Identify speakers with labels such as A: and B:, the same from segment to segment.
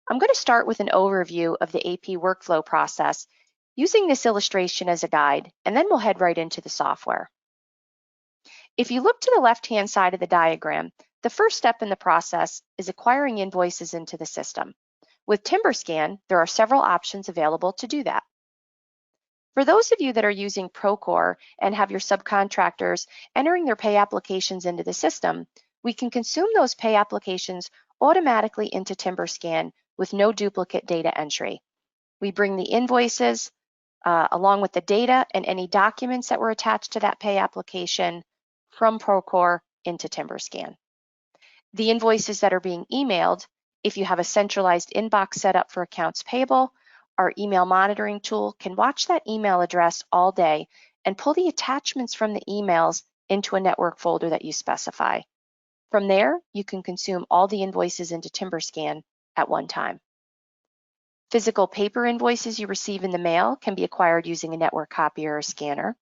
A: I'm going to start with an overview of the AP workflow process using this illustration as a guide, and then we'll head right into the software. If you look to the left-hand side of the diagram, the first step in the process is acquiring invoices into the system. With TimberScan, there are several options available to do that. For those of you that are using Procore and have your subcontractors entering their pay applications into the system, we can consume those pay applications automatically into TimberScan with no duplicate data entry. We bring the invoices along with the data and any documents that were attached to that pay application from Procore into TimberScan. The invoices that are being emailed, if you have a centralized inbox set up for accounts payable, our email monitoring tool can watch that email address all day and pull the attachments from the emails into a network folder that you specify. From there, you can consume all the invoices into TimberScan at one time. Physical paper invoices you receive in the mail can be acquired using a network copier or scanner.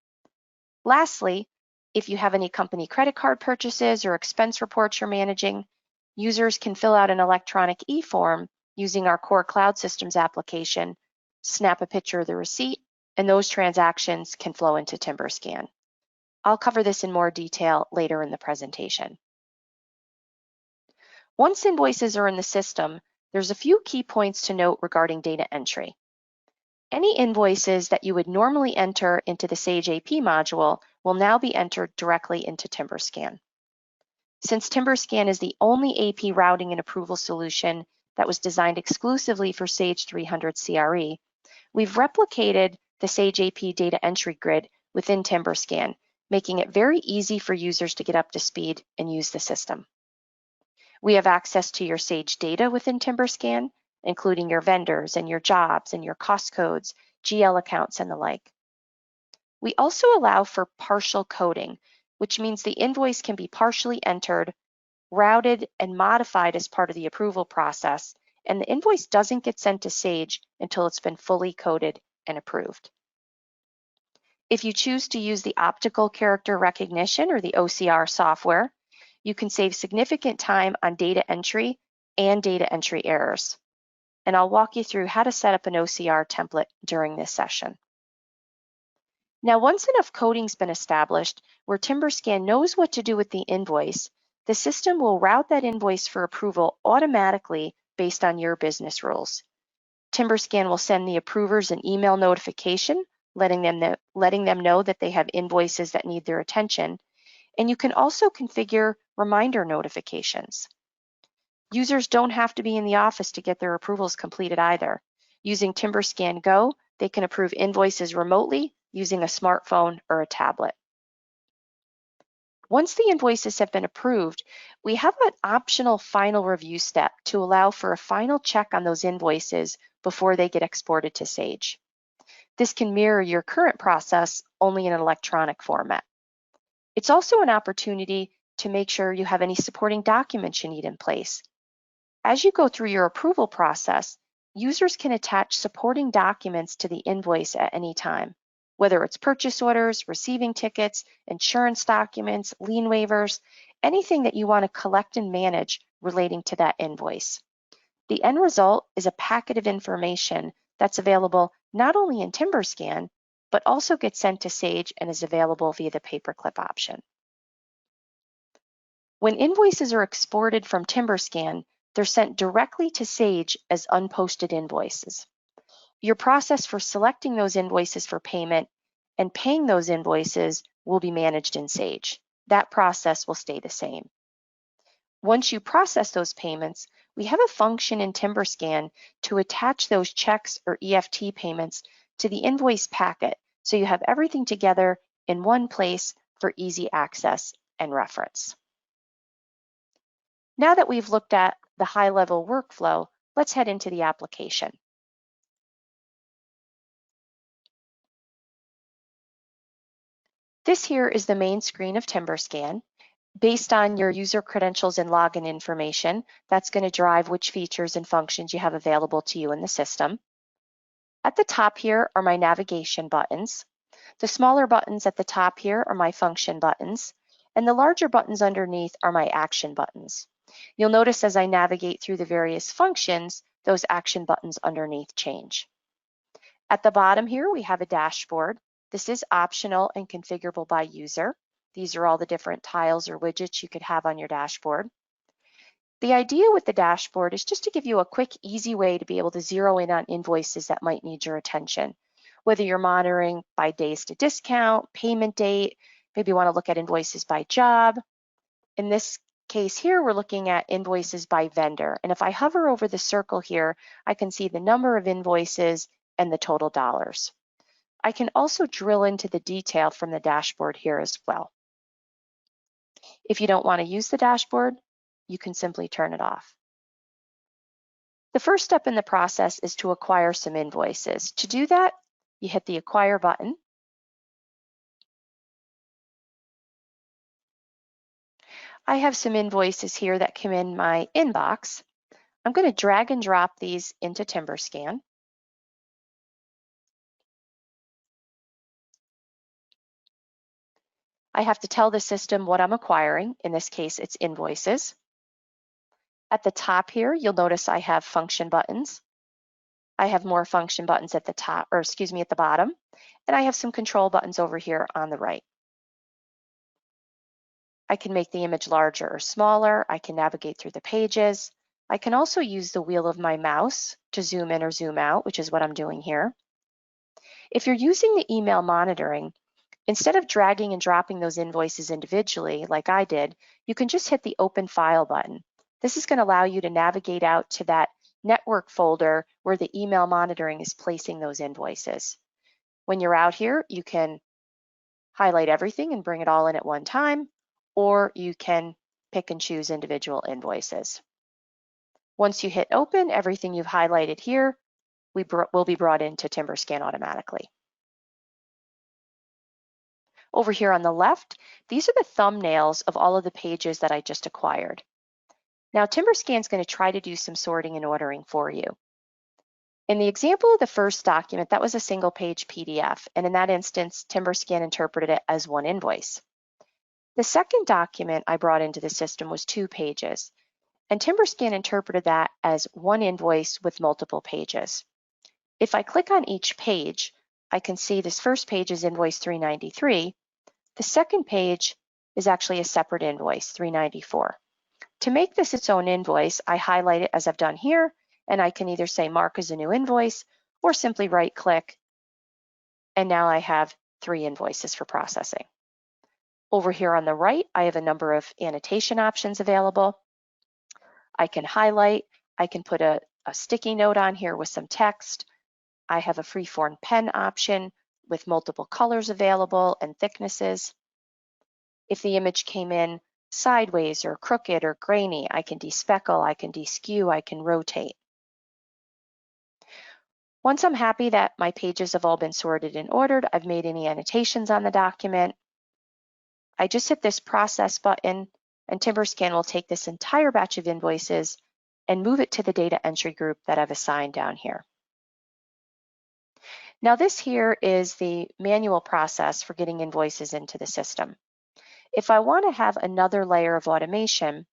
A: Lastly, if you have any company credit card purchases or expense reports you're managing, users can fill out an electronic e-form using our core cloud systems application, snap a picture of the receipt, and those transactions can flow into TimberScan. I'll cover this in more detail later in the presentation. Once invoices are in the system, there's a few key points to note regarding data entry. Any invoices that you would normally enter into the Sage AP module will now be entered directly into TimberScan. Since TimberScan is the only AP routing and approval solution that was designed exclusively for Sage 300 CRE, we've replicated the Sage AP data entry grid within TimberScan, making it very easy for users to get up to speed and use the system. We have access to your Sage data within TimberScan, including your vendors and your jobs and your cost codes, GL accounts, and the like. We also allow for partial coding, which means the invoice can be partially entered, routed, and modified as part of the approval process, and the invoice doesn't get sent to Sage until it's been fully coded and approved. If you choose to use the optical character recognition or the OCR software, you can save significant time on data entry and data entry errors. And I'll walk you through how to set up an OCR template during this session. Now, once enough coding's been established where TimberScan knows what to do with the invoice, the system will route that invoice for approval automatically based on your business rules. TimberScan will send the approvers an email notification letting them know that they have invoices that need their attention, and you can also configure reminder notifications. Users don't have to be in the office to get their approvals completed either. Using TimberScan Go, they can approve invoices remotely using a smartphone or a tablet. Once the invoices have been approved, we have an optional final review step to allow for a final check on those invoices before they get exported to Sage. This can mirror your current process, only in an electronic format. It's also an opportunity to make sure you have any supporting documents you need in place. As you go through your approval process, users can attach supporting documents to the invoice at any time, whether it's purchase orders, receiving tickets, insurance documents, lien waivers, anything that you want to collect and manage relating to that invoice. The end result is a packet of information that's available not only in TimberScan, but also gets sent to Sage and is available via the paperclip option. When invoices are exported from TimberScan, they're sent directly to Sage as unposted invoices. Your process for selecting those invoices for payment and paying those invoices will be managed in Sage. That process will stay the same. Once you process those payments, we have a function in TimberScan to attach those checks or EFT payments to the invoice packet, so you have everything together in one place for easy access and reference. Now that we've looked at the high-level workflow, let's head into the application. This here is the main screen of TimberScan. Based on your user credentials and login information, that's going to drive which features and functions you have available to you in the system. At the top here are my navigation buttons. The smaller buttons at the top here are my function buttons, and the larger buttons underneath are my action buttons. You'll notice as I navigate through the various functions, those action buttons underneath change. At the bottom here, we have a dashboard. This is optional and configurable by user. These are all the different tiles or widgets you could have on your dashboard. The idea with the dashboard is just to give you a quick, easy way to be able to zero in on invoices that might need your attention. Whether you're monitoring by days to discount, payment date, maybe you want to look at invoices by job. In this case here, we're looking at invoices by vendor. And if I hover over the circle here, I can see the number of invoices and the total dollars. I can also drill into the detail from the dashboard here as well. If you don't want to use the dashboard, you can simply turn it off. The first step in the process is to acquire some invoices. To do that, you hit the Acquire button. I have some invoices here that come in my inbox. I'm going to drag and drop these into TimberScan. I have to tell the system what I'm acquiring. In this case, it's invoices. At the top here, you'll notice I have function buttons. I have more function buttons at the top, or excuse me, at the bottom. And I have some control buttons over here on the right. I can make the image larger or smaller. I can navigate through the pages. I can also use the wheel of my mouse to zoom in or zoom out, which is what I'm doing here. If you're using the email monitoring, instead of dragging and dropping those invoices individually, like I did, you can just hit the Open File button. This is going to allow you to navigate out to that network folder where the email monitoring is placing those invoices. When you're out here, you can highlight everything and bring it all in at one time, or you can pick and choose individual invoices. Once you hit Open, everything you've highlighted here will be brought into TimberScan automatically. Over here on the left, these are the thumbnails of all of the pages that I just acquired. Now TimberScan is going to try to do some sorting and ordering for you. In the example of the first document, that was a single page PDF, and in that instance, TimberScan interpreted it as one invoice. The second document I brought into the system was 2 pages, and TimberScan interpreted that as one invoice with multiple pages. If I click on each page, I can see this first page is invoice 393. The second page is actually a separate invoice, 394. To make this its own invoice, I highlight it as I've done here, and I can either say mark as a new invoice or simply right click, and now I have 3 invoices for processing. Over here on the right, I have a number of annotation options available. I can highlight, I can put a sticky note on here with some text. I have a freeform pen option with multiple colors available and thicknesses. If the image came in sideways or crooked or grainy, I can despeckle, I can deskew, I can rotate. Once I'm happy that my pages have all been sorted and ordered, I've made any annotations on the document, I just hit this process button and TimberScan will take this entire batch of invoices and move it to the data entry group that I've assigned down here. Now this here is the manual process for getting invoices into the system. If I want to have another layer of automation,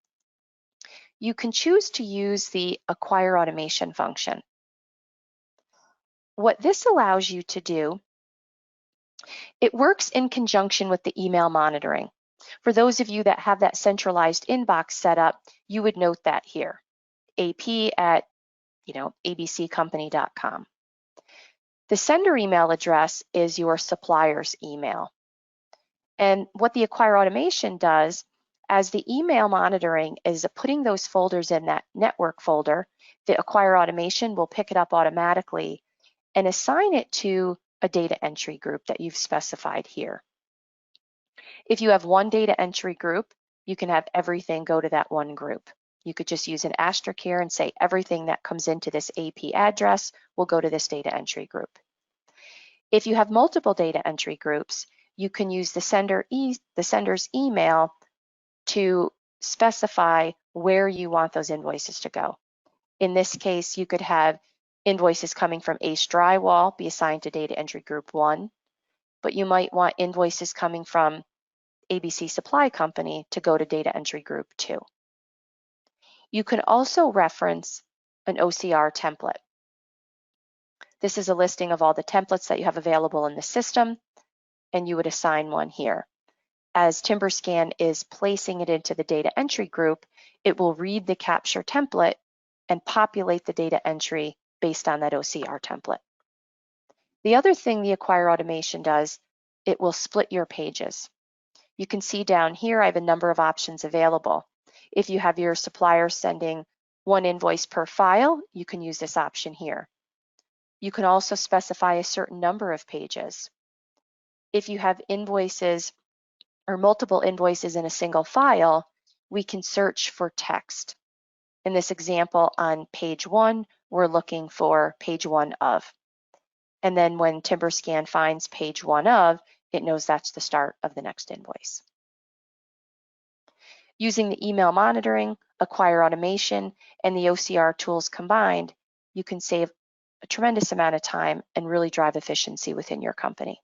A: you can choose to use the Acquire Automation function. What this allows you to do, it works in conjunction with the email monitoring. For those of you that have that centralized inbox set up, you would note that here, ap@abccompany.com. The sender email address is your supplier's email. And what the Acquire Automation does, as the email monitoring is putting those folders in that network folder, the Acquire Automation will pick it up automatically and assign it to a data entry group that you've specified here. If you have one data entry group, you can have everything go to that one group. You could just use an asterisk here and say everything that comes into this AP address will go to this data entry group. If you have multiple data entry groups, you can use the sender's email to specify where you want those invoices to go. In this case, you could have invoices coming from Ace Drywall be assigned to data entry group 1, but you might want invoices coming from ABC Supply Company to go to data entry group 2. You can also reference an OCR template. This is a listing of all the templates that you have available in the system, and you would assign one here. As TimberScan is placing it into the data entry group, it will read the capture template and populate the data entry based on that OCR template. The other thing the Acquire automation does, it will split your pages. You can see down here I have a number of options available. If you have your supplier sending one invoice per file, you can use this option here. You can also specify a certain number of pages. If you have invoices or multiple invoices in a single file, we can search for text. In this example, on page 1, we're looking for page 1 of. And then when TimberScan finds page 1 of, it knows that's the start of the next invoice. Using the email monitoring, Acquire automation, and the OCR tools combined, you can save a tremendous amount of time and really drive efficiency within your company.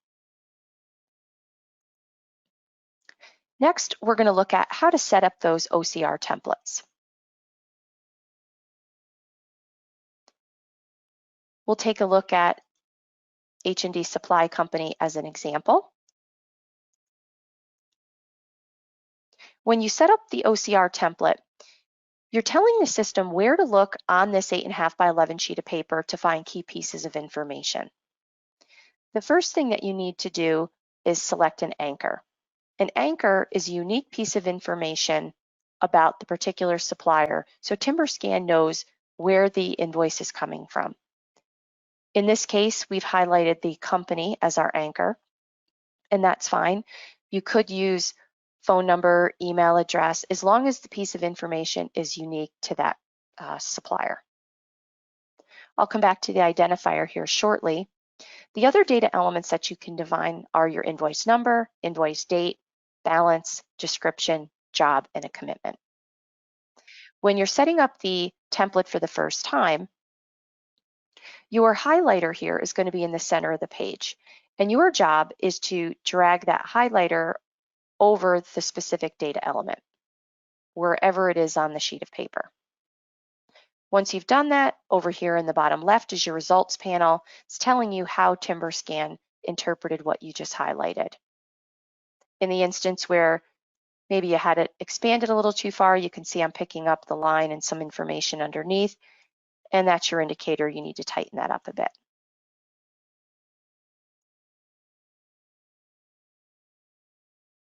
A: Next, we're going to look at how to set up those OCR templates. We'll take a look at H&D Supply Company as an example. When you set up the OCR template, you're telling the system where to look on this 8.5 by 11 sheet of paper to find key pieces of information. The first thing that you need to do is select an anchor. An anchor is a unique piece of information about the particular supplier, so TimberScan knows where the invoice is coming from. In this case, we've highlighted the company as our anchor, and that's fine. You could use phone number, email address, as long as the piece of information is unique to that supplier. I'll come back to the identifier here shortly. The other data elements that you can define are your invoice number, invoice date, balance, description, job, and a commitment. When you're setting up the template for the first time, your highlighter here is going to be in the center of the page, and your job is to drag that highlighter over the specific data element, wherever it is on the sheet of paper. Once you've done that, over here in the bottom left is your results panel. It's telling you how TimberScan interpreted what you just highlighted. In the instance where maybe you had it expanded a little too far, you can see I'm picking up the line and some information underneath, and that's your indicator. You need to tighten that up a bit.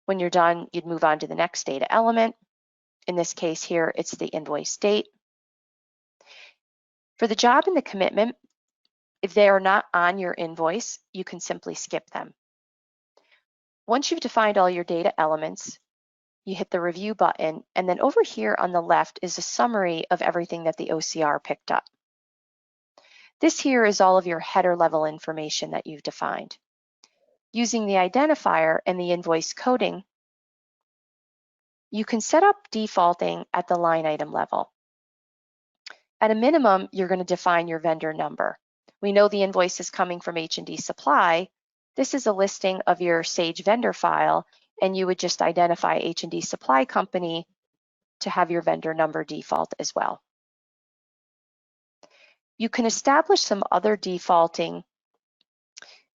A: When you're done, you'd move on to the next data element. In this case here, it's the invoice date. For the job and the commitment, if they are not on your invoice, you can simply skip them. Once you've defined all your data elements, you hit the review button, and then over here on the left is a summary of everything that the OCR picked up. This here is all of your header level information that you've defined. Using the identifier and the invoice coding, you can set up defaulting at the line item level. At a minimum, you're going to define your vendor number. We know the invoice is coming from H&D Supply. This is a listing of your Sage vendor file, and you would just identify H&D Supply Company to have your vendor number default as well. You can establish some other defaulting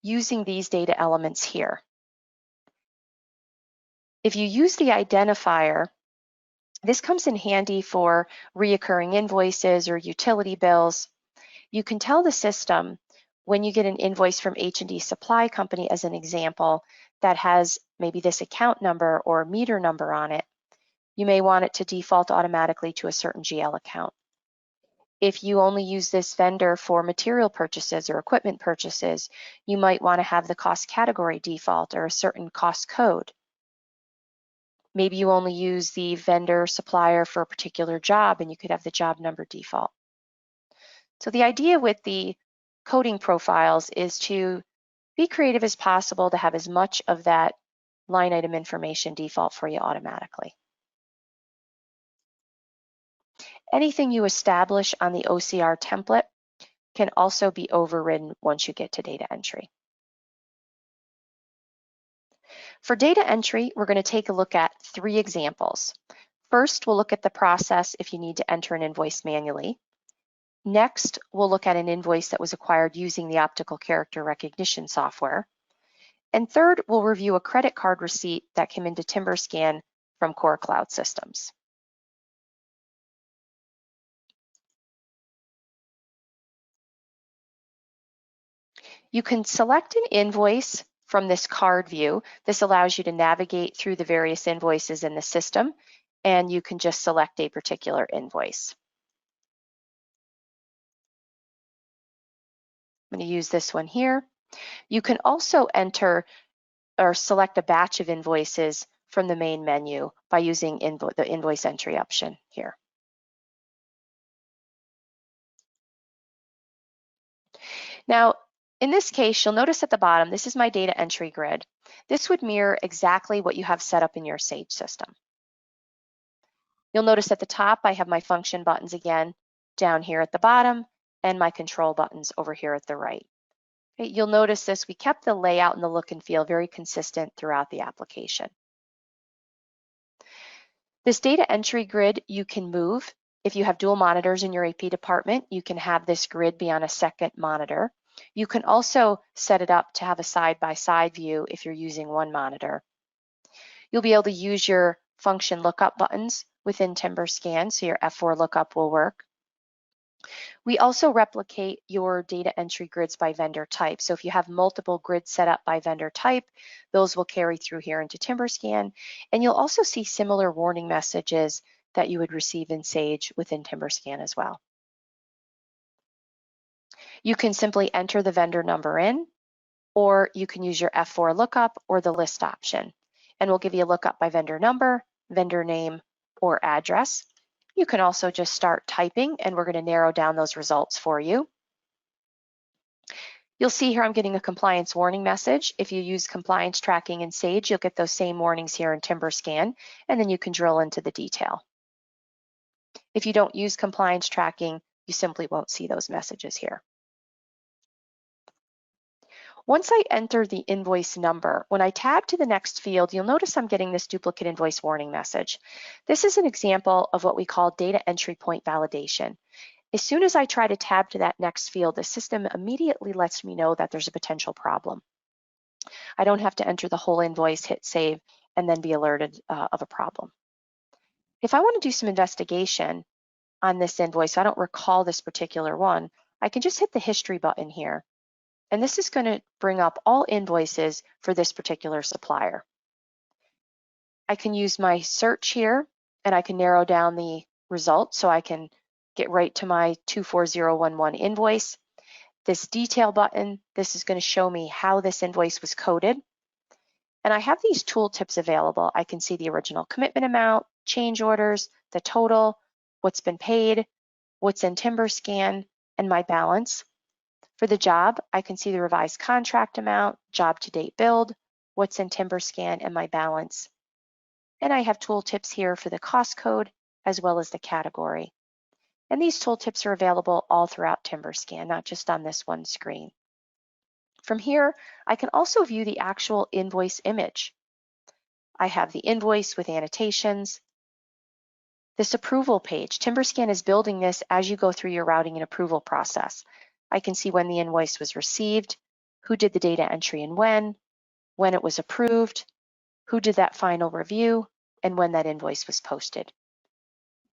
A: using these data elements here. If you use the identifier, this comes in handy for reoccurring invoices or utility bills. You can tell the system when you get an invoice from H&D Supply Company, as an example, that has maybe this account number or meter number on it, you may want it to default automatically to a certain GL account. If you only use this vendor for material purchases or equipment purchases, you might want to have the cost category default or a certain cost code. Maybe you only use the vendor supplier for a particular job and you could have the job number default. So the idea with the coding profiles is to be creative as possible to have as much of that line item information default for you automatically. Anything you establish on the OCR template can also be overridden once you get to data entry. For data entry, we're going to take a look at 3 examples. First, we'll look at the process if you need to enter an invoice manually. Next, we'll look at an invoice that was acquired using the optical character recognition software. And third, we'll review a credit card receipt that came into TimberScan from Core Cloud Systems. You can select an invoice from this card view. This allows you to navigate through the various invoices in the system, and you can just select a particular invoice. I'm going to use this one here. You can also enter or select a batch of invoices from the main menu by using the invoice entry option here. Now, in this case, you'll notice at the bottom, this is my data entry grid. This would mirror exactly what you have set up in your Sage system. You'll notice at the top, I have my function buttons again down here at the bottom and my control buttons over here at the right. Okay, you'll notice this, we kept the layout and the look and feel very consistent throughout the application. This data entry grid you can move. If you have dual monitors in your AP department, you can have this grid be on a second monitor. You can also set it up to have a side-by-side view if you're using one monitor. You'll be able to use your function lookup buttons within TimberScan, so your F4 lookup will work. We also replicate your data entry grids by vendor type. So if you have multiple grids set up by vendor type, those will carry through here into TimberScan. And you'll also see similar warning messages that you would receive in Sage within TimberScan as well. You can simply enter the vendor number in, or you can use your F4 lookup or the list option. And we'll give you a lookup by vendor number, vendor name, or address. You can also just start typing and we're going to narrow down those results for you. You'll see here I'm getting a compliance warning message. If you use compliance tracking in Sage, you'll get those same warnings here in TimberScan, and then you can drill into the detail. If you don't use compliance tracking, you simply won't see those messages here. Once I enter the invoice number, when I tab to the next field, you'll notice I'm getting this duplicate invoice warning message. This is an example of what we call data entry point validation. As soon as I try to tab to that next field, the system immediately lets me know that there's a potential problem. I don't have to enter the whole invoice, hit save, and then be alerted of a problem. If I want to do some investigation on this invoice, so I don't recall this particular one, I can just hit the history button here. And this is going to bring up all invoices for this particular supplier. I can use my search here and I can narrow down the results so I can get right to my 24011 invoice. This detail button, this is going to show me how this invoice was coded. And I have these tooltips available. I can see the original commitment amount, change orders, the total, what's been paid, what's in TimberScan, and my balance. For the job, I can see the revised contract amount, job to date billed, what's in TimberScan, and my balance. And I have tooltips here for the cost code as well as the category. And these tooltips are available all throughout TimberScan, not just on this one screen. From here, I can also view the actual invoice image. I have the invoice with annotations. This approval page, TimberScan is building this as you go through your routing and approval process. I can see when the invoice was received, who did the data entry and when it was approved, who did that final review, and when that invoice was posted.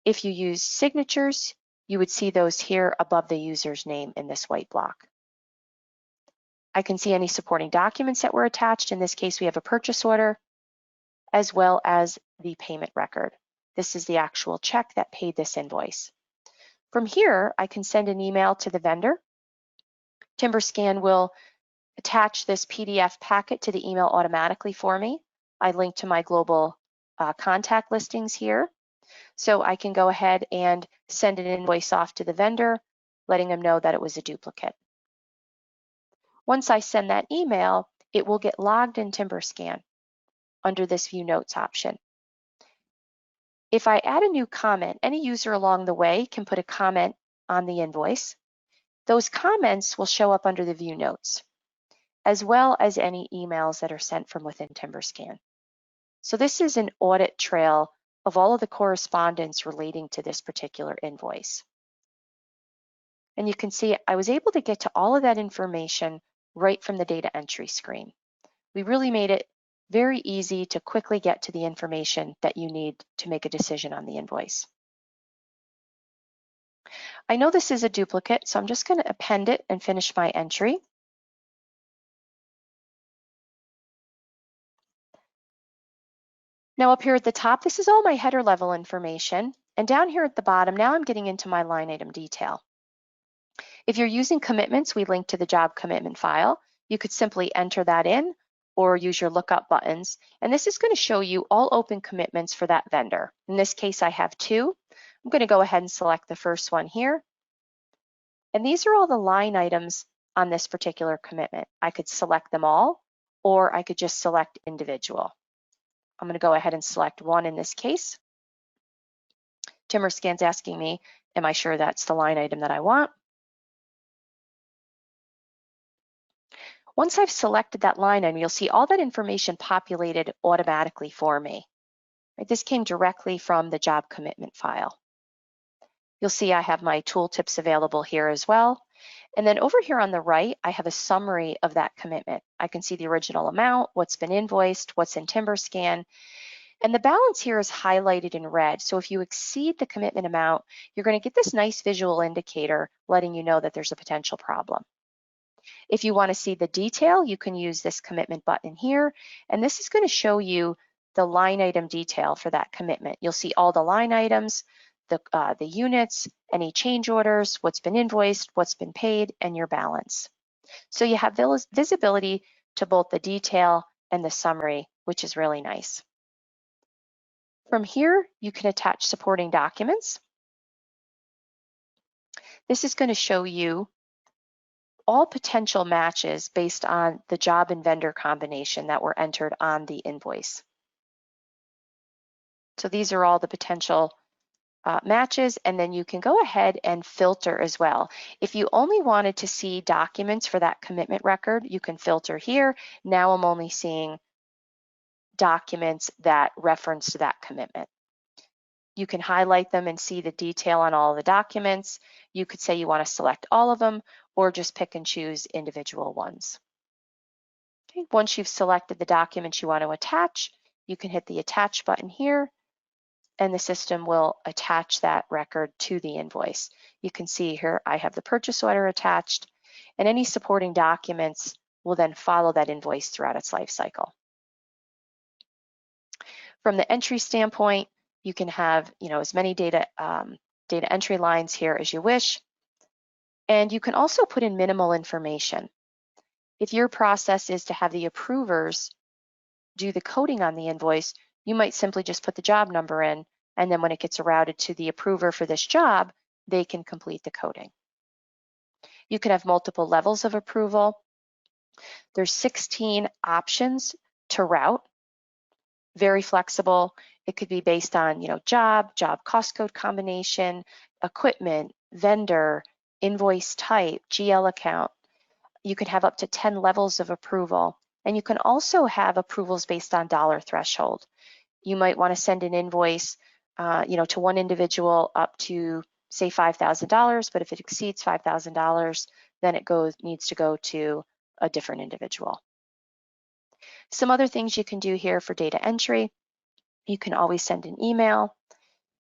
A: If you use signatures, you would see those here above the user's name in this white block. I can see any supporting documents that were attached. In this case, we have a purchase order, as well as the payment record. This is the actual check that paid this invoice. From here, I can send an email to the vendor. TimberScan will attach this PDF packet to the email automatically for me. I link to my global contact listings here. So I can go ahead and send an invoice off to the vendor, letting them know that it was a duplicate. Once I send that email, it will get logged in TimberScan under this View Notes option. If I add a new comment, any user along the way can put a comment on the invoice. Those comments will show up under the View Notes, as well as any emails that are sent from within TimberScan. So this is an audit trail of all of the correspondence relating to this particular invoice. And you can see I was able to get to all of that information right from the data entry screen. We really made it very easy to quickly get to the information that you need to make a decision on the invoice. I know this is a duplicate, so I'm just going to append it and finish my entry. Now up here at the top, this is all my header level information. And down here at the bottom, now I'm getting into my line item detail. If you're using commitments, we link to the job commitment file. You could simply enter that in or use your lookup buttons. And this is going to show you all open commitments for that vendor. In this case, I have 2. I'm going to go ahead and select the first one here. And these are all the line items on this particular commitment. I could select them all, or I could just select individual. I'm going to go ahead and select one in this case. TimberScan's asking me, am I sure that's the line item that I want? Once I've selected that line item, you'll see all that information populated automatically for me. Right? This came directly from the job commitment file. You'll see I have my tooltips available here as well. And then over here on the right, I have a summary of that commitment. I can see the original amount, what's been invoiced, what's in TimberScan, and the balance here is highlighted in red. So if you exceed the commitment amount, you're going to get this nice visual indicator letting you know that there's a potential problem. If you want to see the detail, you can use this commitment button here, and this is going to show you the line item detail for that commitment. You'll see all the line items, the units, any change orders, what's been invoiced, what's been paid, and your balance. So you have visibility to both the detail and the summary, which is really nice. From here, you can attach supporting documents. This is going to show you all potential matches based on the job and vendor combination that were entered on the invoice. So these are all the potential matches, and then you can go ahead and filter as well. If you only wanted to see documents for that commitment record, you can filter here. Now I'm only seeing documents that reference to that commitment. You can highlight them and see the detail on all the documents. You could say you want to select all of them or just pick and choose individual ones. Okay. Once you've selected the documents you want to attach, you can hit the attach button here and the system will attach that record to the invoice. You can see here I have the purchase order attached, and any supporting documents will then follow that invoice throughout its life cycle. From the entry standpoint, you can have as many data entry lines here as you wish. And you can also put in minimal information. If your process is to have the approvers do the coding on the invoice, you might simply just put the job number in, and then when it gets routed to the approver for this job, they can complete the coding. You can have multiple levels of approval. There's 16 options to route. Very flexible. It could be based on, job cost code combination, equipment, vendor, invoice type, GL account. You could have up to 10 levels of approval. And you can also have approvals based on dollar threshold. You might want to send an invoice, to one individual up to, say, $5,000, but if it exceeds $5,000, then it needs to go to a different individual. Some other things you can do here for data entry. You can always send an email.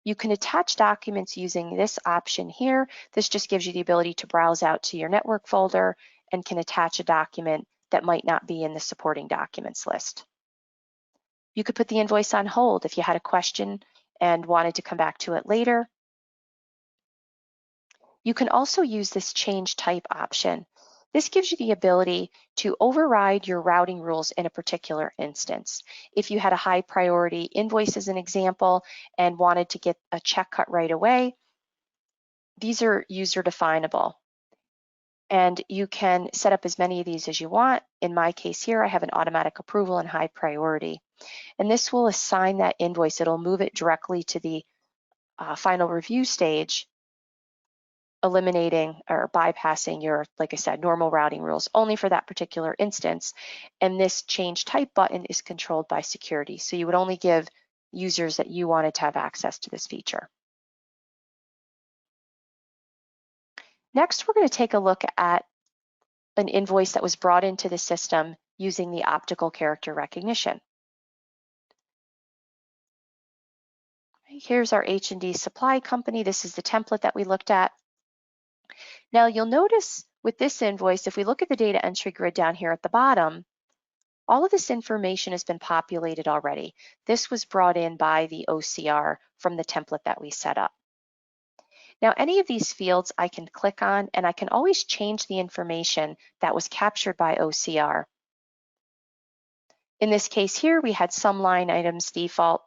A: You can attach documents using this option here. This just gives you the ability to browse out to your network folder and can attach a document that might not be in the supporting documents list. You could put the invoice on hold if you had a question and wanted to come back to it later. You can also use this change type option. This gives you the ability to override your routing rules in a particular instance. If you had a high priority invoice as an example and wanted to get a check cut right away, these are user definable. And you can set up as many of these as you want. In my case here, I have an automatic approval and high priority. And this will assign that invoice. It'll move it directly to the final review stage, eliminating or bypassing your, like I said, normal routing rules only for that particular instance. And this change type button is controlled by security. So you would only give users that you wanted to have access to this feature. Next, we're going to take a look at an invoice that was brought into the system using the optical character recognition. Here's our H&D Supply Company. This is the template that we looked at. Now you'll notice with this invoice, if we look at the data entry grid down here at the bottom, all of this information has been populated already. This was brought in by the OCR from the template that we set up. Now, any of these fields I can click on, and I can always change the information that was captured by OCR. In this case here, we had some line items default.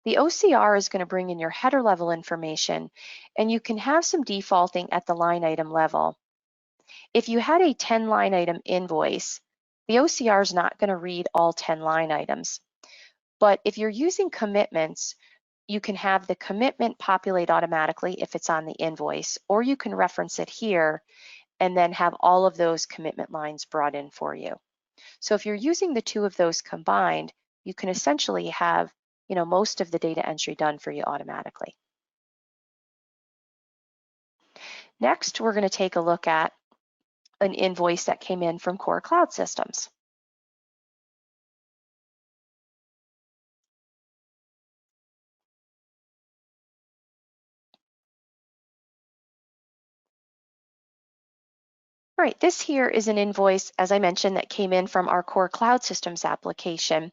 A: The OCR is going to bring in your header level information, and you can have some defaulting at the line item level. If you had a 10 line item invoice, the OCR is not going to read all 10 line items. But if you're using commitments, you can have the commitment populate automatically if it's on the invoice, or you can reference it here and then have all of those commitment lines brought in for you. So if you're using the two of those combined, you can essentially have most of the data entry done for you automatically. Next, we're going to take a look at an invoice that came in from Core Cloud Systems. All right, this here is an invoice, as I mentioned, that came in from our Core Cloud Systems application.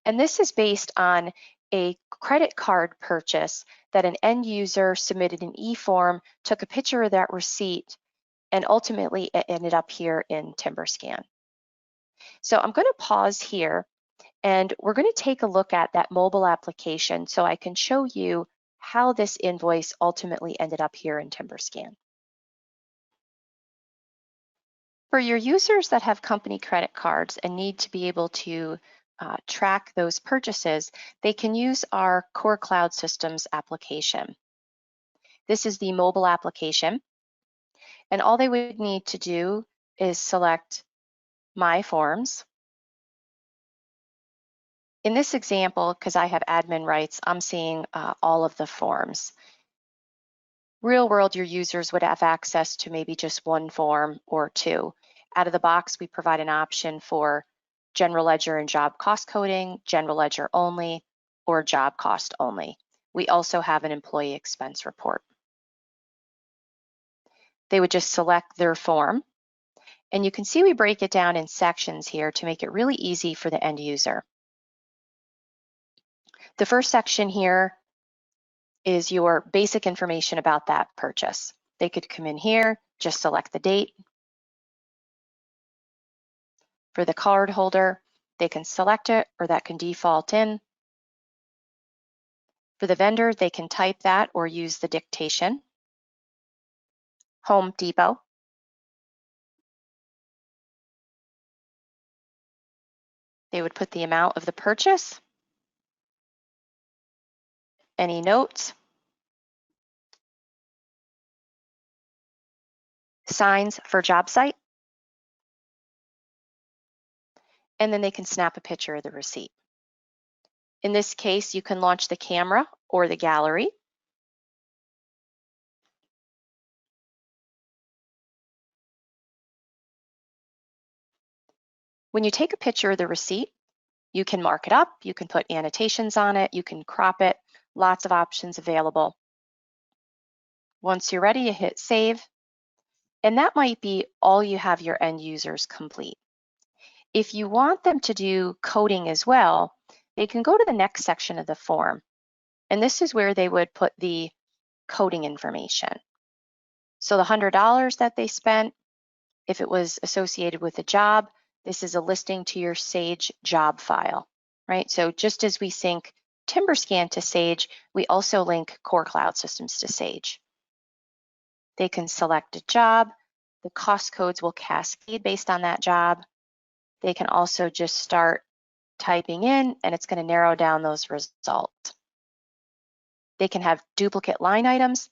A: And this is based on a credit card purchase that an end user submitted an e-form, took a picture of that receipt, and ultimately it ended up here in TimberScan. So I'm going to pause here, and we're going to take a look at that mobile application so I can show you how this invoice ultimately ended up here in TimberScan. For your users that have company credit cards and need to be able to track those purchases, they can use our Core Cloud Systems application. This is the mobile application, and all they would need to do is select My Forms. In this example, because I have admin rights, I'm seeing all of the forms. Real world, your users would have access to maybe just one form or two. Out of the box, we provide an option for general ledger and job cost coding, general ledger only, or job cost only. We also have an employee expense report. They would just select their form, and you can see we break it down in sections here to make it really easy for the end user. The first section here is your basic information about that purchase. They could come in here, just select the date. For the card holder, they can select it or that can default in. For the vendor, they can type that or use the dictation. Home Depot. They would put the amount of the purchase, any notes, signs for job site, and then they can snap a picture of the receipt. In this case, you can launch the camera or the gallery. When you take a picture of the receipt, you can mark it up, you can put annotations on it, you can crop it, lots of options available. Once you're ready, you hit save, and that might be all you have your end users complete. If you want them to do coding as well, they can go to the next section of the form, and this is where they would put the coding information. So the $100 that they spent, if it was associated with a job, this is a listing to your Sage job file, right? So just as we sync TimberScan to Sage, we also link Core Cloud Systems to Sage. They can select a job. The cost codes will cascade based on that job. They can also just start typing in, and it's going to narrow down those results. They can have duplicate line items.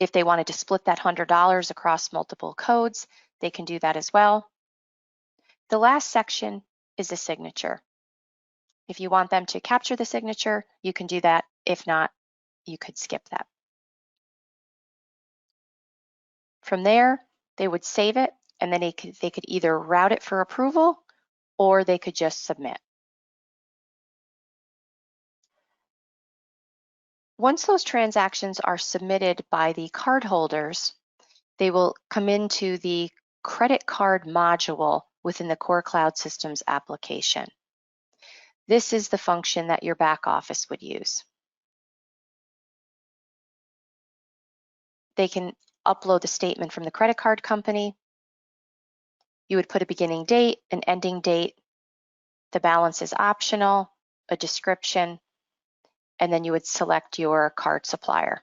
A: If they wanted to split that $100 across multiple codes, they can do that as well. The last section is the signature. If you want them to capture the signature, you can do that. If not, you could skip that. From there, they would save it, and then they could either route it for approval or they could just submit. Once those transactions are submitted by the cardholders, they will come into the credit card module within the Core Cloud Systems application. This is the function that your back office would use. They can upload the statement from the credit card company. You would put a beginning date, an ending date. The balance is optional, a description, and then you would select your card supplier.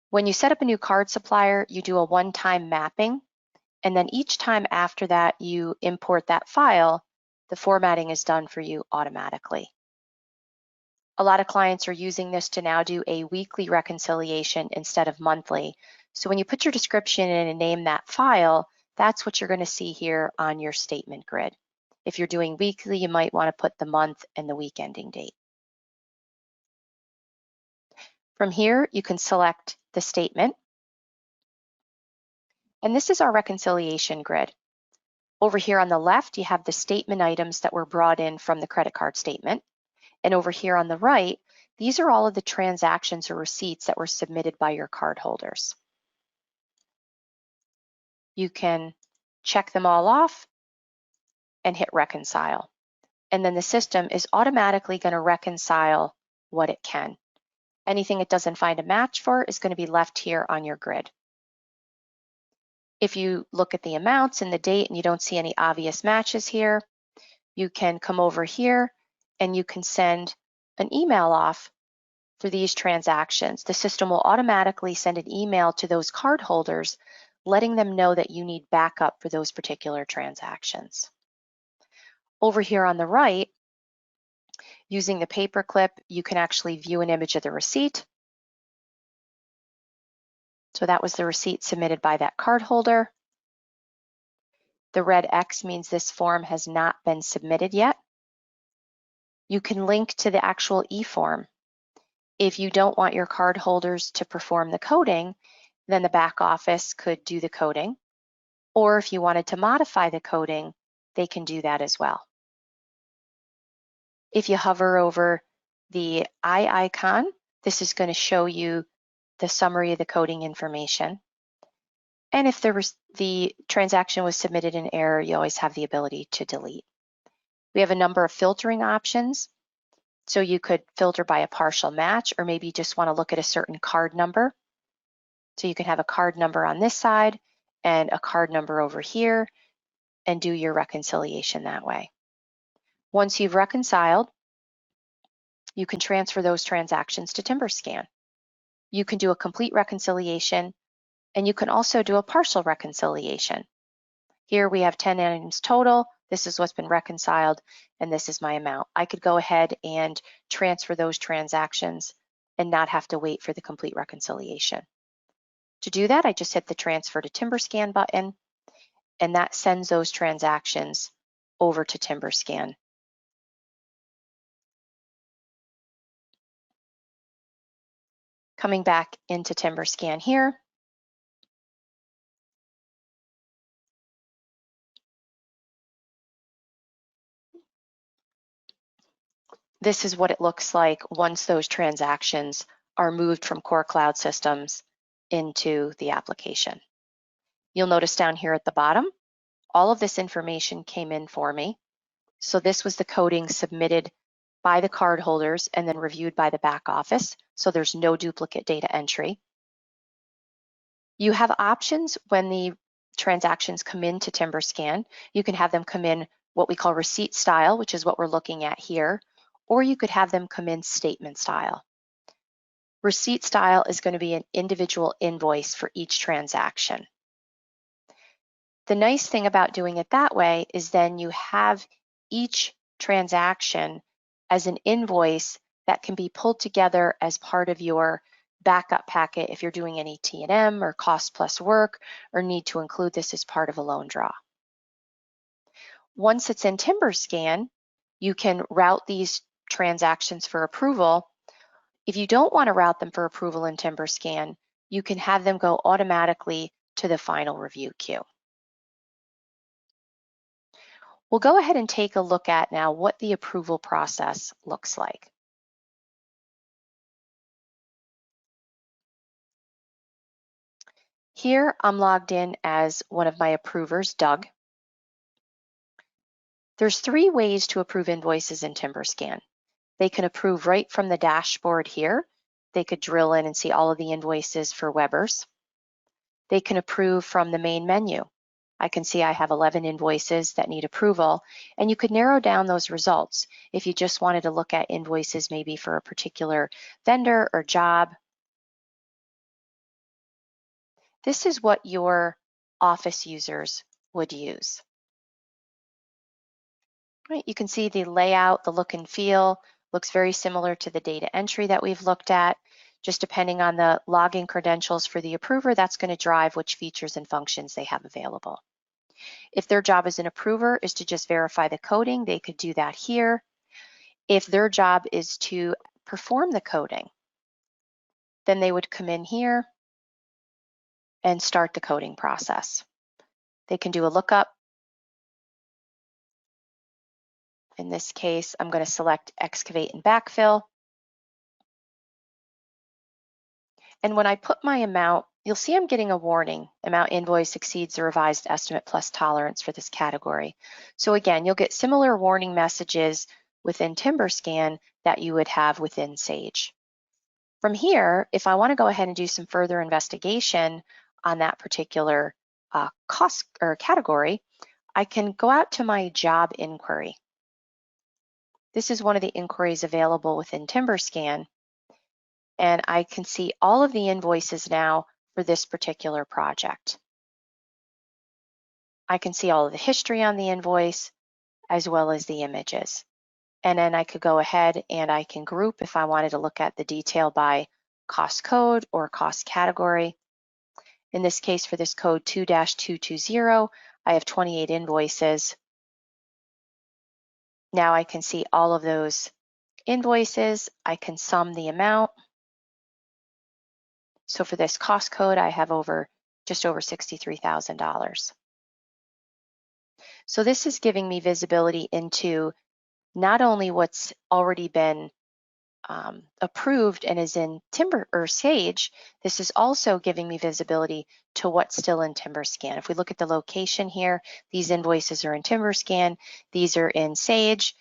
A: When you set up a new card supplier, you do a one-time mapping, and then each time after that you import that file, the formatting is done for you automatically. A lot of clients are using this to now do a weekly reconciliation instead of monthly. So when you put your description in and name that file, that's what you're going to see here on your statement grid. If you're doing weekly, you might want to put the month and the week ending date. From here, you can select the statement. And this is our reconciliation grid. Over here on the left, you have the statement items that were brought in from the credit card statement. And over here on the right, these are all of the transactions or receipts that were submitted by your cardholders. You can check them all off and hit reconcile. And then the system is automatically going to reconcile what it can. Anything it doesn't find a match for is going to be left here on your grid. If you look at the amounts and the date and you don't see any obvious matches here, you can come over here and you can send an email off for these transactions. The system will automatically send an email to those cardholders letting them know that you need backup for those particular transactions. Over here on the right, using the paperclip, you can actually view an image of the receipt. So that was the receipt submitted by that cardholder. The red X means this form has not been submitted yet. You can link to the actual e-form. If you don't want your cardholders to perform the coding, then the back office could do the coding. Or if you wanted to modify the coding, they can do that as well. If you hover over the eye icon, this is going to show you the summary of the coding information. And if the transaction was submitted in error, you always have the ability to delete. We have a number of filtering options. So you could filter by a partial match, or maybe you just want to look at a certain card number. So you can have a card number on this side and a card number over here and do your reconciliation that way. Once you've reconciled, you can transfer those transactions to TimberScan. You can do a complete reconciliation, and you can also do a partial reconciliation. Here we have 10 items total. This is what's been reconciled, and this is my amount. I could go ahead and transfer those transactions and not have to wait for the complete reconciliation. To do that, I just hit the Transfer to TimberScan button, and that sends those transactions over to TimberScan. Coming back into TimberScan here, this is what it looks like once those transactions are moved from Core Cloud Systems into the application. You'll notice down here at the bottom, all of this information came in for me. So this was the coding submitted by the cardholders and then reviewed by the back office. So there's no duplicate data entry. You have options when the transactions come into TimberScan. You can have them come in what we call receipt style, which is what we're looking at here, or you could have them come in statement style. Receipt style is going to be an individual invoice for each transaction. The nice thing about doing it that way is then you have each transaction as an invoice that can be pulled together as part of your backup packet if you're doing any T&M or cost plus work or need to include this as part of a loan draw. Once it's in TimberScan, you can route these transactions for approval. If you don't want to route them for approval in TimberScan, you can have them go automatically to the final review queue. We'll go ahead and take a look at now what the approval process looks like. Here, I'm logged in as one of my approvers, Doug. There's 3 ways to approve invoices in TimberScan. They can approve right from the dashboard here. They could drill in and see all of the invoices for Webbers. They can approve from the main menu. I can see I have 11 invoices that need approval, and you could narrow down those results if you just wanted to look at invoices maybe for a particular vendor or job. This is what your office users would use. Right, you can see the layout, the look and feel, looks very similar to the data entry that we've looked at. Just depending on the login credentials for the approver, that's going to drive which features and functions they have available. If their job as an approver is to just verify the coding, they could do that here. If their job is to perform the coding, then they would come in here and start the coding process. They can do a lookup. In this case, I'm going to select Excavate and Backfill. And when I put my amount, you'll see I'm getting a warning. Amount invoice exceeds the revised estimate plus tolerance for this category. So again, you'll get similar warning messages within TimberScan that you would have within Sage. From here, if I want to go ahead and do some further investigation on that particular cost or category, I can go out to my job inquiry. This is one of the inquiries available within TimberScan, and I can see all of the invoices now for this particular project. I can see all of the history on the invoice as well as the images. And then I could go ahead and I can group if I wanted to look at the detail by cost code or cost category. In this case, for this code 2-220, I have 28 invoices. Now I can see all of those invoices. I can sum the amount. So for this cost code, I have just over $63,000. So this is giving me visibility into not only what's already been approved and is in Sage, this is also giving me visibility to what's still in TimberScan. If we look at the location here, these invoices are in TimberScan, these are in Sage,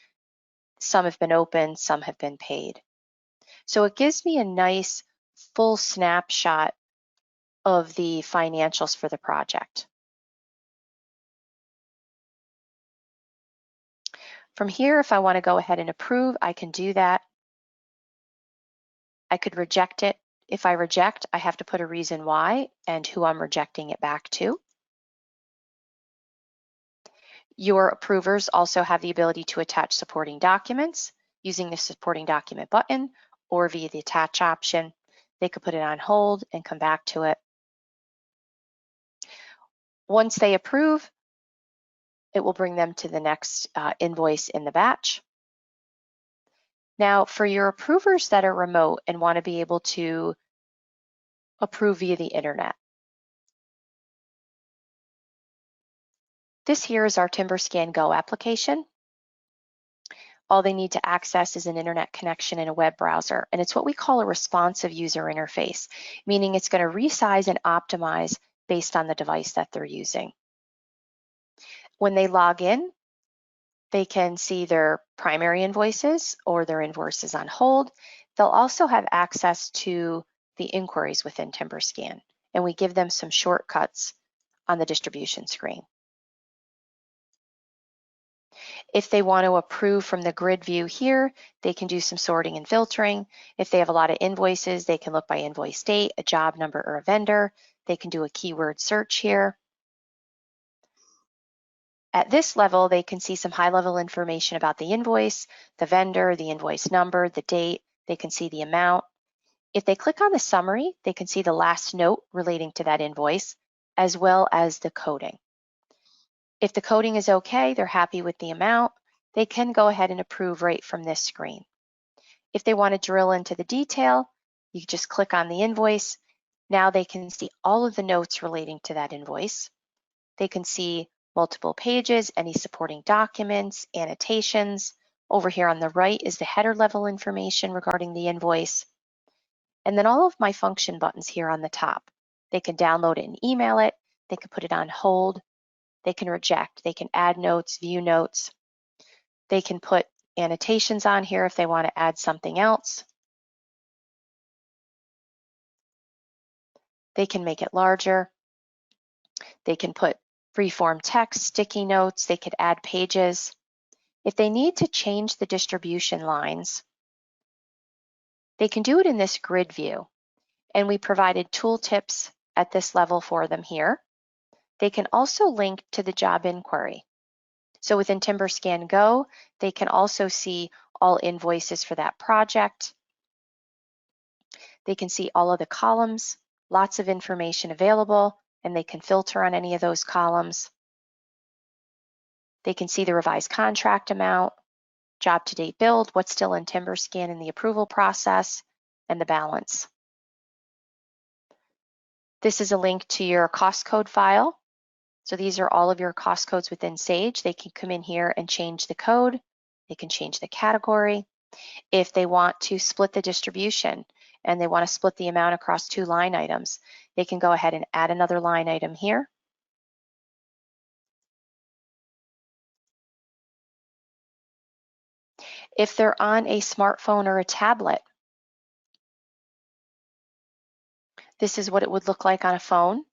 A: some have been opened, some have been paid. So it gives me a nice full snapshot of the financials for the project. From here, if I want to go ahead and approve, I can do that. I could reject it. If I reject, I have to put a reason why and who I'm rejecting it back to. Your approvers also have the ability to attach supporting documents using the supporting document button or via the attach option. They could put it on hold and come back to it. Once they approve, it will bring them to the next invoice in the batch. Now, for your approvers that are remote and want to be able to approve via the internet, this here is our TimberScan Go application. All they need to access is an internet connection and a web browser, and it's what we call a responsive user interface, meaning it's going to resize and optimize based on the device that they're using. When they log in, they can see their primary invoices or their invoices on hold. They'll also have access to the inquiries within TimberScan, and we give them some shortcuts on the distribution screen. If they want to approve from the grid view here, they can do some sorting and filtering. If they have a lot of invoices, they can look by invoice date, a job number, or a vendor. They can do a keyword search here. At this level, they can see some high-level information about the invoice, the vendor, the invoice number, the date. They can see the amount. If they click on the summary, they can see the last note relating to that invoice, as well as the coding. If the coding is okay, they're happy with the amount, they can go ahead and approve right from this screen. If they want to drill into the detail, you just click on the invoice Now they can see all of the notes relating to that invoice. They can see multiple pages, any supporting documents, annotations. Over here on the right is the header level information regarding the invoice. And then all of my function buttons here on the top. They can download it and email it. They can put it on hold. They can reject. They can add notes, view notes. They can put annotations on here if they want to add something else. They can make it larger. They can put freeform text, sticky notes. They could add pages. If they need to change the distribution lines, they can do it in this grid view. And we provided tooltips at this level for them here. They can also link to the job inquiry. So within TimberScan Go, they can also see all invoices for that project. They can see all of the columns, lots of information available, and they can filter on any of those columns. They can see the revised contract amount, job to date billed, what's still in TimberScan in the approval process, and the balance. This is a link to your cost code file. So these are all of your cost codes within Sage. They can come in here and change the code. They can change the category. If they want to split the distribution and they want to split the amount across 2 line items, they can go ahead and add another line item here. If they're on a smartphone or a tablet, this is what it would look like on a phone.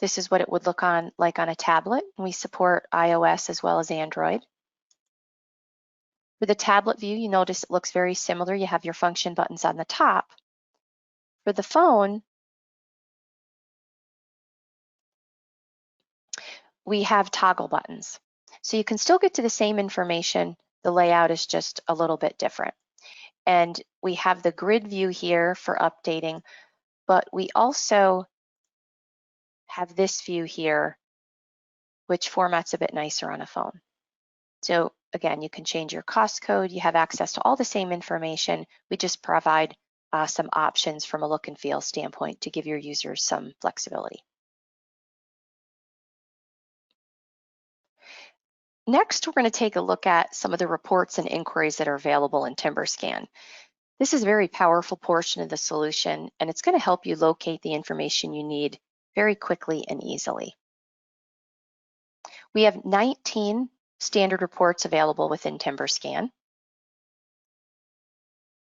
A: This is what it would look like on a tablet. We support iOS as well as Android. For the tablet view, you notice it looks very similar. You have your function buttons on the top. For the phone, we have toggle buttons. So you can still get to the same information. The layout is just a little bit different. And we have the grid view here for updating, but we also have this view here, which formats a bit nicer on a phone. So again, you can change your cost code. You have access to all the same information. We just provide some options from a look and feel standpoint to give your users some flexibility. Next, we're going to take a look at some of the reports and inquiries that are available in TimberScan. This is a very powerful portion of the solution, and it's going to help you locate the information you need very quickly and easily. We have 19 standard reports available within TimberScan.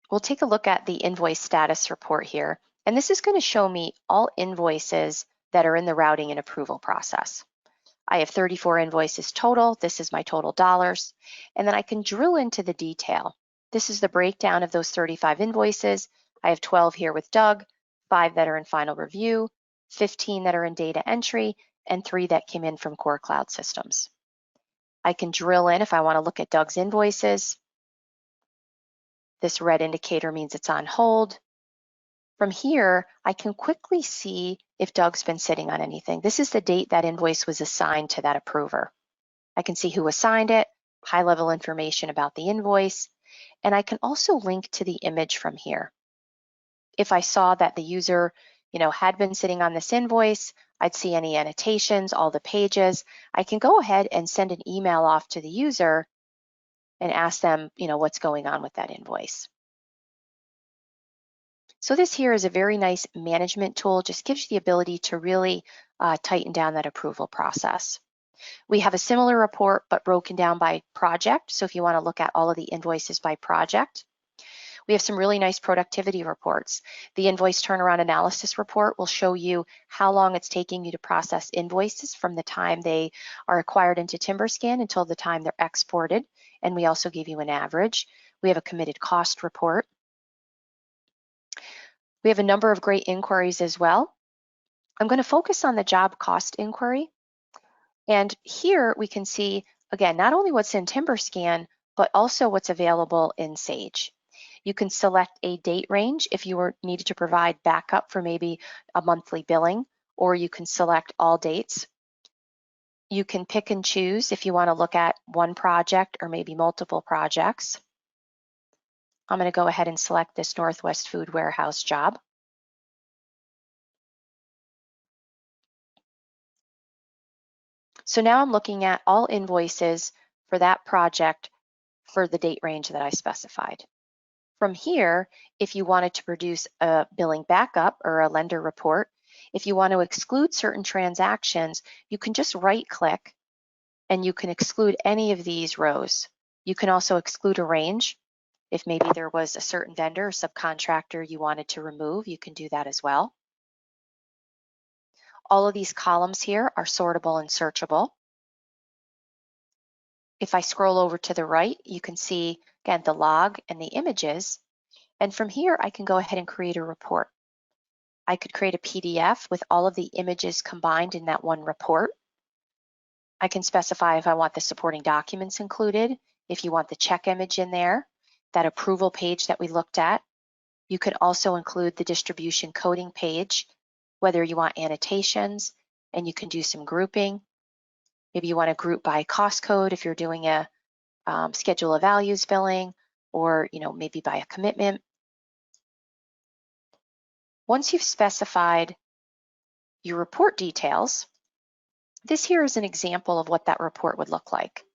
A: We'll take a look at the invoice status report here, and this is going to show me all invoices that are in the routing and approval process. I have 34 invoices total. This is my total dollars. And then I can drill into the detail. This is the breakdown of those 35 invoices. I have 12 here with Doug, 5 that are in final review, 15 that are in data entry, and 3 that came in from core cloud systems. I can drill in if I want to look at Doug's invoices. This red indicator means it's on hold. From here, I can quickly see if Doug's been sitting on anything. This is the date that invoice was assigned to that approver. I can see who assigned it, high-level information about the invoice, and I can also link to the image from here. If I saw that the user, had been sitting on this invoice, I'd see any annotations, all the pages. I can go ahead and send an email off to the user and ask them, what's going on with that invoice. So this here is a very nice management tool, just gives you the ability to really tighten down that approval process. We have a similar report, but broken down by project. So if you want to look at all of the invoices by project, we have some really nice productivity reports. The invoice turnaround analysis report will show you how long it's taking you to process invoices from the time they are acquired into TimberScan until the time they're exported. And we also give you an average. We have a committed cost report. We have a number of great inquiries as well. I'm going to focus on the job cost inquiry. And here we can see, again, not only what's in TimberScan, but also what's available in Sage. You can select a date range if you were needed to provide backup for maybe a monthly billing, or you can select all dates. You can pick and choose if you want to look at one project or maybe multiple projects. I'm going to go ahead and select this Northwest Food Warehouse job. So now I'm looking at all invoices for that project for the date range that I specified. From here, if you wanted to produce a billing backup or a lender report, if you want to exclude certain transactions, you can just right-click and you can exclude any of these rows. You can also exclude a range. If maybe there was a certain vendor or subcontractor you wanted to remove, you can do that as well. All of these columns here are sortable and searchable. If I scroll over to the right, you can see, again, the log and the images. And from here, I can go ahead and create a report. I could create a PDF with all of the images combined in that one report. I can specify if I want the supporting documents included, if you want the check image in there, that approval page that we looked at. You could also include the distribution coding page, whether you want annotations, and you can do some grouping. Maybe you want to group by cost code if you're doing a schedule of values billing, or maybe by a commitment. Once you've specified your report details, this here is an example of what that report would look like.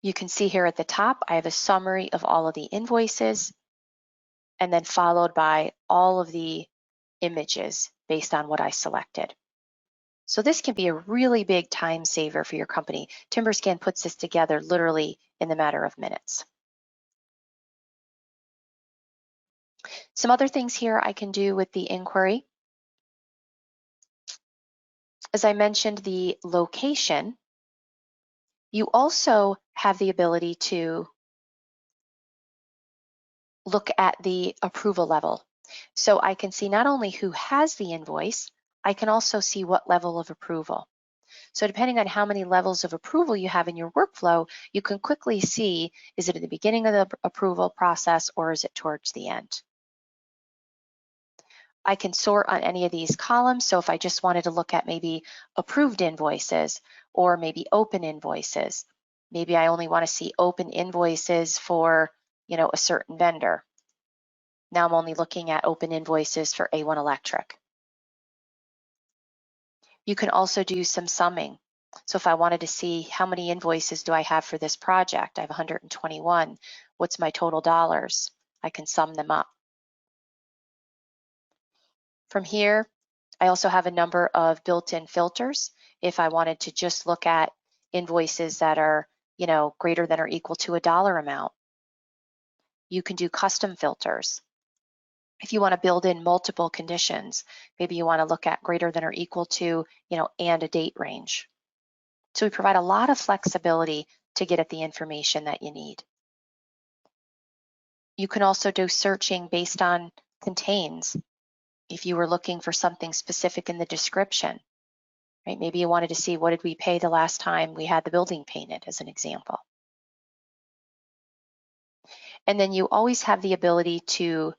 A: You can see here at the top, I have a summary of all of the invoices, and then followed by all of the images based on what I selected. So this can be a really big time saver for your company. TimberScan puts this together literally in the matter of minutes. Some other things here I can do with the inquiry. As I mentioned, the location, you also have the ability to look at the approval level. So I can see not only who has the invoice, I can also see what level of approval. So depending on how many levels of approval you have in your workflow, you can quickly see, is it at the beginning of the approval process or is it towards the end? I can sort on any of these columns. So if I just wanted to look at maybe approved invoices or maybe open invoices, maybe I only want to see open invoices for, a certain vendor. Now I'm only looking at open invoices for A1 Electric. You can also do some summing. So if I wanted to see how many invoices do I have for this project, I have 121. What's my total dollars? I can sum them up. From here, I also have a number of built-in filters. If I wanted to just look at invoices that are, greater than or equal to a dollar amount, you can do custom filters. If you want to build in multiple conditions, maybe you want to look at greater than or equal to, and a date range. So we provide a lot of flexibility to get at the information that you need. You can also do searching based on contains. If you were looking for something specific in the description, right? Maybe you wanted to see what did we pay the last time we had the building painted, as an example. And then you always have the ability to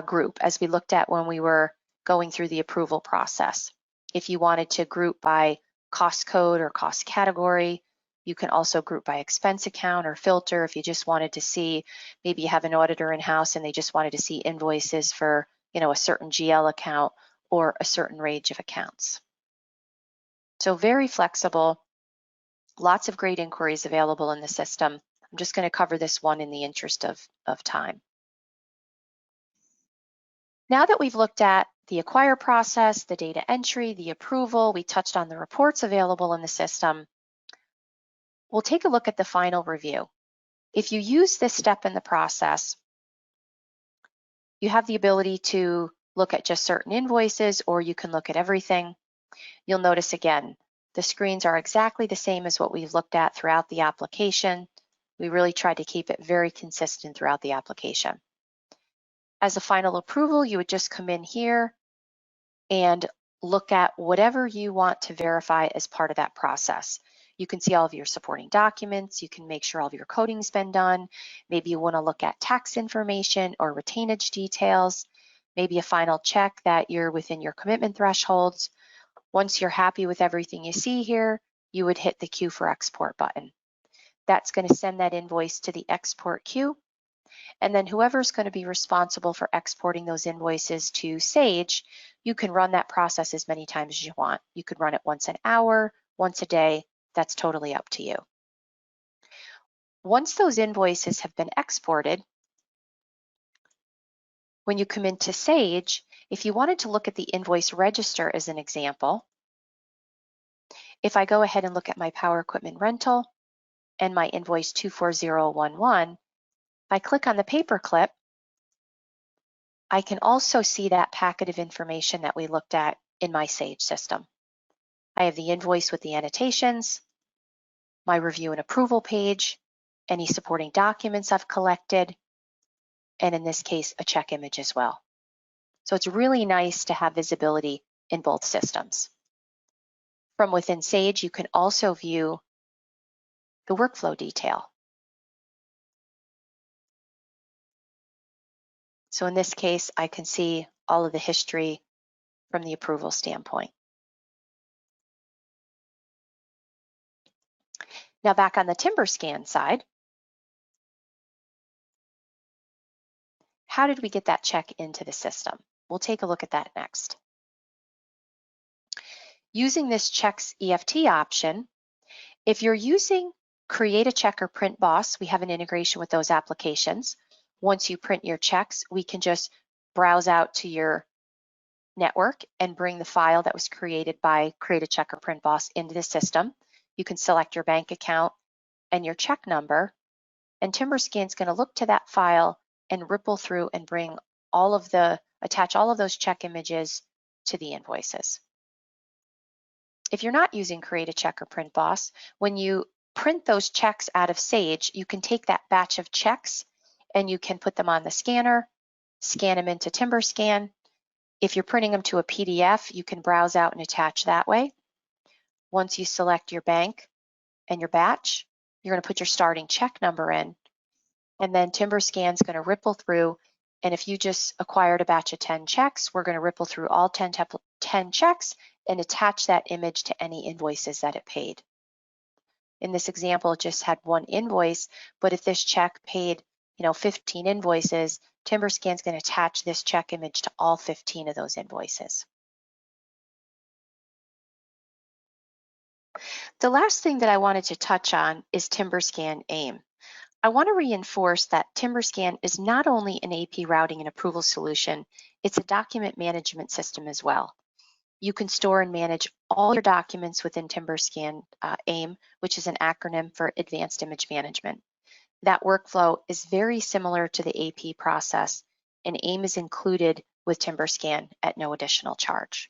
A: group, as we looked at when we were going through the approval process. If you wanted to group by cost code or cost category, you can also group by expense account or filter if you just wanted to see, maybe you have an auditor in-house and they just wanted to see invoices for, a certain GL account or a certain range of accounts. So very flexible, lots of great inquiries available in the system. I'm just going to cover this one in the interest of time. Now that we've looked at the acquire process, the data entry, the approval, we touched on the reports available in the system, we'll take a look at the final review. If you use this step in the process, you have the ability to look at just certain invoices, or you can look at everything. You'll notice again, the screens are exactly the same as what we've looked at throughout the application. We really tried to keep it very consistent throughout the application. As a final approval, you would just come in here and look at whatever you want to verify as part of that process. You can see all of your supporting documents. You can make sure all of your coding's been done. Maybe you want to look at tax information or retainage details. Maybe a final check that you're within your commitment thresholds. Once you're happy with everything you see here, you would hit the Queue for Export button. That's going to send that invoice to the export queue. And then whoever's going to be responsible for exporting those invoices to Sage, you can run that process as many times as you want. You could run it once an hour, once a day. That's totally up to you. Once those invoices have been exported, when you come into Sage, if you wanted to look at the invoice register as an example, if I go ahead and look at my power equipment rental and my invoice 24011, if I click on the paperclip, I can also see that packet of information that we looked at in my Sage system. I have the invoice with the annotations, my review and approval page, any supporting documents I've collected, and in this case, a check image as well. So it's really nice to have visibility in both systems. From within Sage, you can also view the workflow detail. So in this case, I can see all of the history from the approval standpoint. Now back on the TimberScan side, how did we get that check into the system? We'll take a look at that next. Using this checks EFT option, if you're using Create a Check or Print Boss, we have an integration with those applications. Once you print your checks, we can just browse out to your network and bring the file that was created by Create a Check or Print Boss into the system. You can select your bank account and your check number, and TimberScan is going to look to that file and ripple through and bring attach all of those check images to the invoices. If you're not using Create a Check or Print Boss, when you print those checks out of Sage, you can take that batch of checks and you can put them on the scanner, scan them into TimberScan. If you're printing them to a PDF, you can browse out and attach that way. Once you select your bank and your batch, you're going to put your starting check number in, and then TimberScan is going to ripple through. And if you just acquired a batch of 10 checks, we're going to ripple through all 10 checks and attach that image to any invoices that it paid. In this example, it just had one invoice, but if this check paid 15 invoices, TimberScan is going to attach this check image to all 15 of those invoices. The last thing that I wanted to touch on is TimberScan AIM. I want to reinforce that TimberScan is not only an AP routing and approval solution, it's a document management system as well. You can store and manage all your documents within TimberScan AIM, which is an acronym for Advanced Image Management. That workflow is very similar to the AP process, and AIM is included with TimberScan at no additional charge.